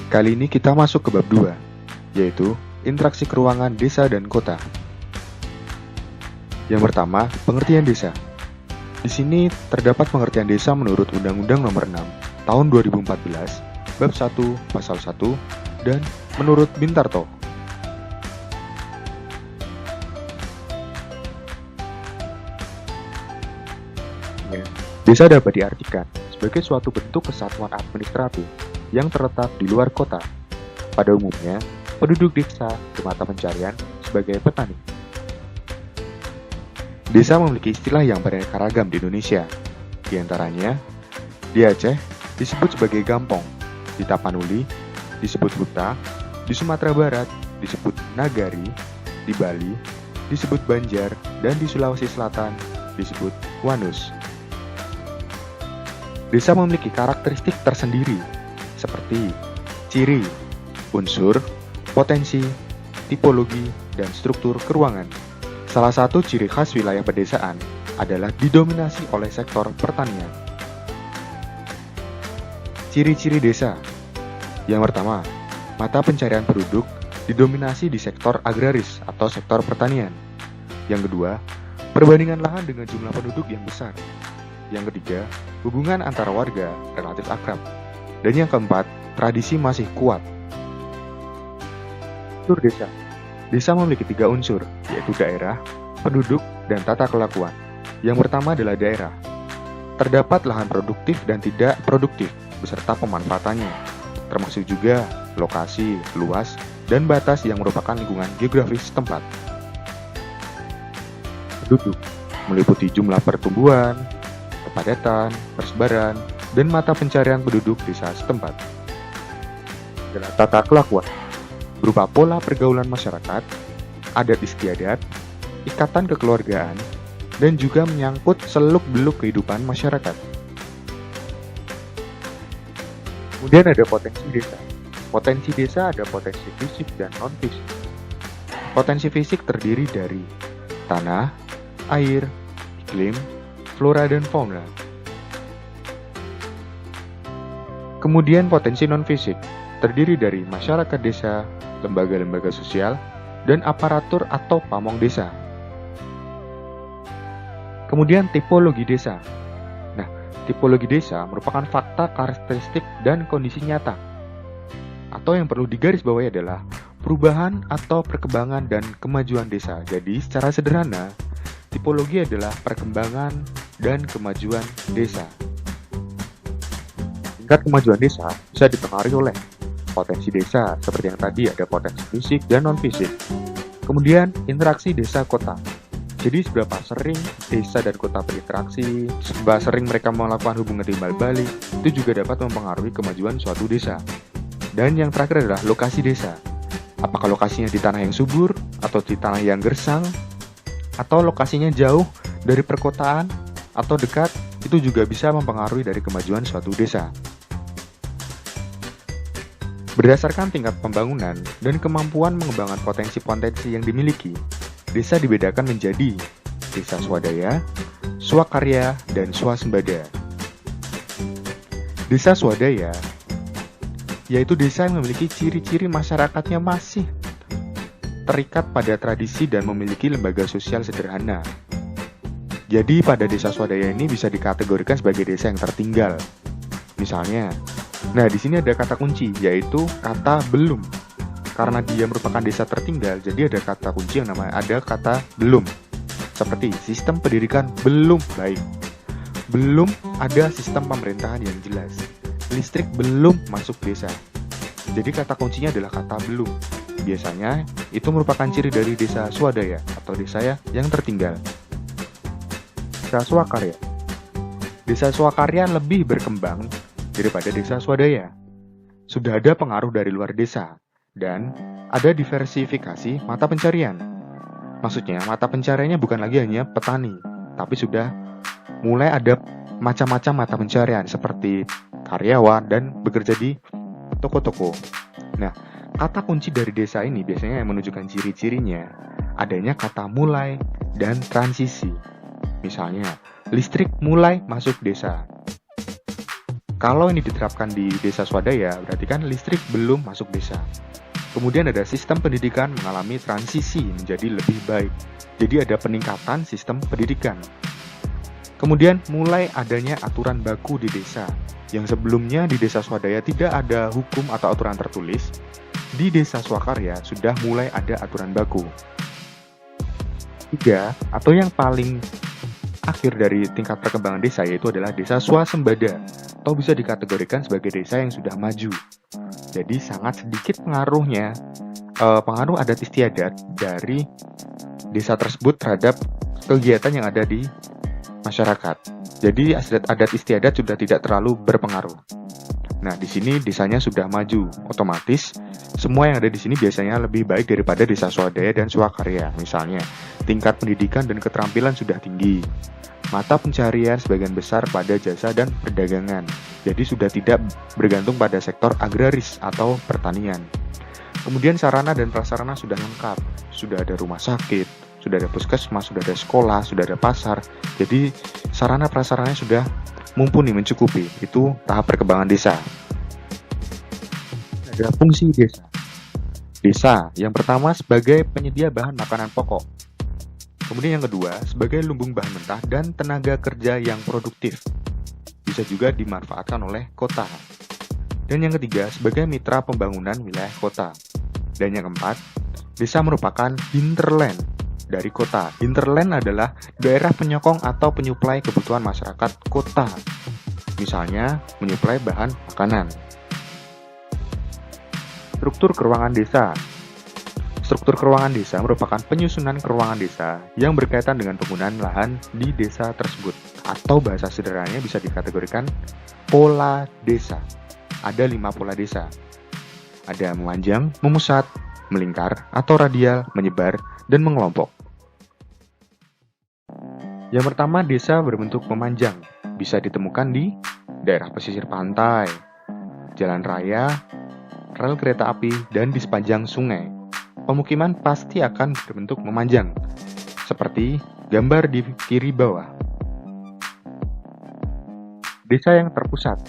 Kali ini kita masuk ke bab 2, yaitu interaksi keuangan desa dan kota. Yang pertama, pengertian desa. Di sini terdapat pengertian desa menurut Undang-Undang Nomor 6 Tahun 2014, Bab 1, Pasal 1, dan menurut Bintarto. Desa dapat diartikan sebagai suatu bentuk kesatuan administratif yang terletak di luar kota. Pada umumnya, penduduk desa bermata pencarian sebagai petani. Desa memiliki istilah yang beraneka ragam di Indonesia. Di antaranya, di Aceh disebut sebagai gampong, di Tapanuli disebut huta, di Sumatera Barat disebut nagari, di Bali disebut banjar, dan di Sulawesi Selatan disebut wanus. Desa memiliki karakteristik tersendiri, seperti ciri, unsur, potensi, tipologi, dan struktur keuangan. Salah satu ciri khas wilayah pedesaan adalah didominasi oleh sektor pertanian. Ciri-ciri desa. Yang pertama, mata pencarian penduduk didominasi di sektor agraris atau sektor pertanian. Yang kedua, perbandingan lahan dengan jumlah penduduk yang besar. Yang ketiga, hubungan antara warga relatif akrab. Dan yang keempat, tradisi masih kuat. Unsur desa. Desa memiliki 3 unsur, yaitu daerah, penduduk, dan tata kelakuan. Yang pertama adalah daerah. Terdapat lahan produktif dan tidak produktif, beserta pemanfaatannya, termasuk juga lokasi, luas, dan batas yang merupakan lingkungan geografis setempat. Penduduk meliputi jumlah pertumbuhan, kepadatan, persebaran, dan mata pencarian penduduk desa setempat. Adalah tata kelakuan, berupa pola pergaulan masyarakat, adat istiadat, ikatan kekeluargaan, dan juga menyangkut seluk-beluk kehidupan masyarakat. Kemudian ada potensi desa. Potensi desa ada potensi fisik dan non-fisik. Potensi fisik terdiri dari tanah, air, iklim, flora dan fauna. Kemudian potensi non-fisik terdiri dari masyarakat desa, lembaga-lembaga sosial, dan aparatur atau pamong desa. Kemudian tipologi desa. Nah, tipologi desa merupakan fakta, karakteristik, dan kondisi nyata. Atau yang perlu digarisbawahi adalah perubahan atau perkembangan dan kemajuan desa. Jadi, secara sederhana, tipologi adalah perkembangan dan kemajuan desa. Tingkat kemajuan desa bisa dipengaruhi oleh potensi desa, seperti yang tadi ada potensi fisik dan non-fisik. Kemudian, interaksi desa-kota. Jadi, seberapa sering desa dan kota berinteraksi, seberapa sering mereka melakukan hubungan timbal balik, itu juga dapat mempengaruhi kemajuan suatu desa. Dan yang terakhir adalah lokasi desa. Apakah lokasinya di tanah yang subur, atau di tanah yang gersang, atau lokasinya jauh dari perkotaan, atau dekat, itu juga bisa mempengaruhi dari kemajuan suatu desa. Berdasarkan tingkat pembangunan dan kemampuan mengembangkan potensi-potensi yang dimiliki, desa dibedakan menjadi desa swadaya, swakarya, dan swasembada. Desa swadaya yaitu desa yang memiliki ciri-ciri masyarakatnya masih terikat pada tradisi dan memiliki lembaga sosial sederhana. Jadi pada desa swadaya ini bisa dikategorikan sebagai desa yang tertinggal. Misalnya, nah di sini ada kata kunci yaitu kata belum. Karena dia merupakan desa tertinggal, jadi ada kata kunci yang namanya ada kata belum. Seperti sistem pendidikan belum baik. Belum ada sistem pemerintahan yang jelas. Listrik belum masuk desa. Jadi kata kuncinya adalah kata belum. Biasanya itu merupakan ciri dari desa swadaya atau desa yang tertinggal. Desa swakarya. Desa swakarya lebih berkembang daripada desa swadaya. Sudah ada pengaruh dari luar desa. Dan ada diversifikasi mata pencarian. Maksudnya, mata pencariannya bukan lagi hanya petani, tapi sudah mulai ada macam-macam mata pencarian seperti karyawan dan bekerja di toko-toko. Nah, kata kunci dari desa ini biasanya yang menunjukkan ciri-cirinya adanya kata mulai dan transisi. Misalnya, listrik mulai masuk desa. Kalau ini diterapkan di desa swadaya, berarti kan listrik belum masuk desa. Kemudian ada sistem pendidikan mengalami transisi menjadi lebih baik. Jadi ada peningkatan sistem pendidikan. Kemudian mulai adanya aturan baku di desa. Yang sebelumnya di desa swadaya tidak ada hukum atau aturan tertulis, di desa swakarya sudah mulai ada aturan baku. 3, atau yang paling akhir dari tingkat perkembangan desa yaitu adalah desa swasembada, atau bisa dikategorikan sebagai desa yang sudah maju. Jadi sangat sedikit pengaruh adat istiadat dari desa tersebut terhadap kegiatan yang ada di masyarakat. Jadi adat istiadat sudah tidak terlalu berpengaruh. Nah, di sini desanya sudah maju, otomatis semua yang ada di sini biasanya lebih baik daripada desa swadaya dan swakarya. Misalnya, tingkat pendidikan dan keterampilan sudah tinggi. Mata pencarian sebagian besar pada jasa dan perdagangan. Jadi sudah tidak bergantung pada sektor agraris atau pertanian. Kemudian sarana dan prasarana sudah lengkap. Sudah ada rumah sakit, sudah ada puskesmas, sudah ada sekolah, sudah ada pasar. Jadi sarana prasarananya sudah mumpuni, mencukupi. Itu tahap perkembangan desa. Ada fungsi desa. Desa yang pertama sebagai penyedia bahan makanan pokok. Kemudian yang kedua, sebagai lumbung bahan mentah dan tenaga kerja yang produktif. Bisa juga dimanfaatkan oleh kota. Dan yang ketiga, sebagai mitra pembangunan wilayah kota. Dan yang keempat, desa merupakan hinterland dari kota. Hinterland adalah daerah penyokong atau penyuplai kebutuhan masyarakat kota. Misalnya, menyuplai bahan makanan. Struktur keruangan desa. Struktur keruangan desa merupakan penyusunan keruangan desa yang berkaitan dengan penggunaan lahan di desa tersebut. Atau bahasa sederhananya bisa dikategorikan pola desa. Ada 5 pola desa. Ada memanjang, memusat, melingkar, atau radial, menyebar, dan mengelompok. Yang pertama, desa berbentuk memanjang. Bisa ditemukan di daerah pesisir pantai, jalan raya, rel kereta api, dan di sepanjang sungai. Pemukiman pasti akan berbentuk memanjang, seperti gambar di kiri bawah. Desa yang terpusat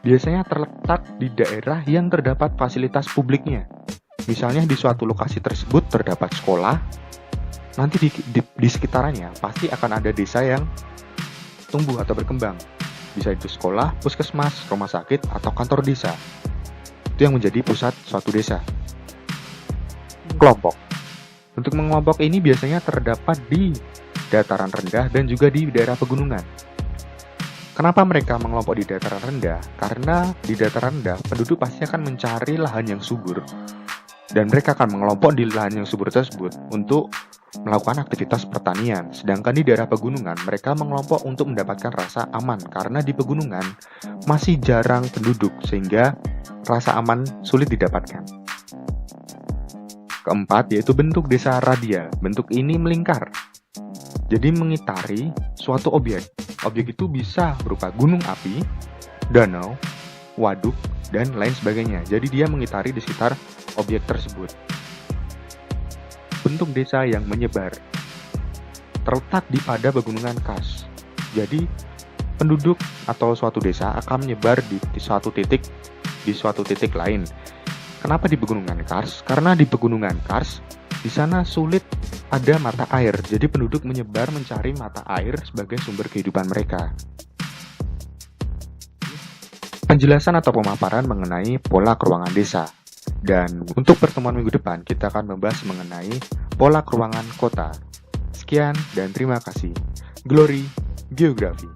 biasanya terletak di daerah yang terdapat fasilitas publiknya. Misalnya di suatu lokasi tersebut terdapat sekolah, nanti di sekitarannya pasti akan ada desa yang tumbuh atau berkembang. Bisa itu sekolah, puskesmas, rumah sakit, atau kantor desa. Itu yang menjadi pusat suatu desa. Kelompok. Untuk mengelompok ini biasanya terdapat di dataran rendah dan juga di daerah pegunungan. Kenapa mereka mengelompok di dataran rendah? Karena di dataran rendah penduduk pasti akan mencari lahan yang subur dan mereka akan mengelompok di lahan yang subur tersebut untuk melakukan aktivitas pertanian. Sedangkan di daerah pegunungan mereka mengelompok untuk mendapatkan rasa aman karena di pegunungan masih jarang penduduk sehingga rasa aman sulit didapatkan. Keempat, yaitu bentuk desa radial. Bentuk ini melingkar. Jadi mengitari suatu objek. Objek itu bisa berupa gunung api, danau, waduk, dan lain sebagainya. Jadi dia mengitari di sekitar objek tersebut. Bentuk desa yang menyebar. Terletak pada pegunungan Kars. Jadi penduduk atau suatu desa akan menyebar di suatu titik lain. Kenapa di pegunungan Kars? Karena di pegunungan Kars, di sana sulit ada mata air. Jadi penduduk menyebar mencari mata air sebagai sumber kehidupan mereka. Penjelasan atau pemaparan mengenai pola keruangan desa. Dan untuk pertemuan minggu depan, kita akan membahas mengenai pola keruangan kota. Sekian dan terima kasih. Glory Geografi.